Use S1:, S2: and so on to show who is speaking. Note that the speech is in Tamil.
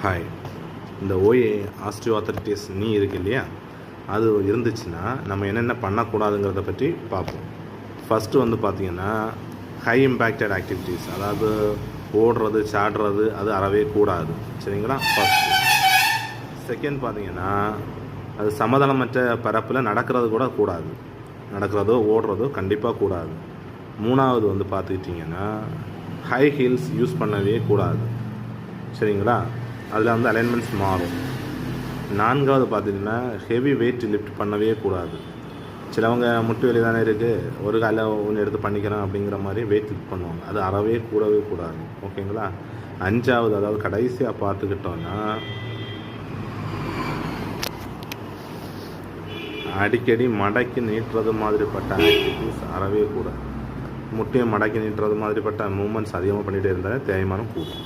S1: ஹாய். இந்த ஓஏ ஆஸ்டியோஆர்த்ரைட்டிஸ் நீ இருக்கு இல்லையா, அது இருந்துச்சுன்னா நம்ம என்னென்ன பண்ணக்கூடாதுங்கிறத பற்றி பார்ப்போம். ஃபஸ்ட்டு வந்து பார்த்திங்கன்னா, ஹை இம்பேக்டட் ஆக்டிவிட்டீஸ், அதாவது ஓடுறது சாடுறது அது அறவே கூடாது, சரிங்களா? ஃபஸ்ட்டு. செகண்ட் பார்த்திங்கன்னா, அது சமதளமற்ற பரப்பில் நடக்கிறது கூட கூடாது, நடக்கிறதோ ஓடுறதோ கண்டிப்பாக கூடாது. மூணாவது வந்து பார்த்துக்கிட்டிங்கன்னா, ஹை ஹீல்ஸ் யூஸ் பண்ணவே கூடாது, சரிங்களா? அதில் வந்து அலைன்மெண்ட்ஸ் மாறும். நான்காவது பார்த்திங்கன்னா, ஹெவி வெயிட் லிஃப்ட் பண்ணவே கூடாது. சிலவங்க முட்டு வலி தானே இருக்குது, ஒரு காலையில் ஒன்று எடுத்து பண்ணிக்கிறேன் அப்படிங்கிற மாதிரி வெயிட் லிஃப்ட் பண்ணுவாங்க, அது அறவே கூடவே கூடாது, ஓகேங்களா? அஞ்சாவது, அதாவது கடைசியாக பார்த்துக்கிட்டோன்னா, அடிக்கடி மடக்கி நீட்டுறது மாதிரிப்பட்ட ஆக்டிவிட்டீஸ் அறவே கூடாது. முட்டையை மடக்கி நீட்டுறது மாதிரிப்பட்ட மூமெண்ட்ஸ் அதிகமாக பண்ணிகிட்டே இருந்தாலே தேய்மானம் கூடும்.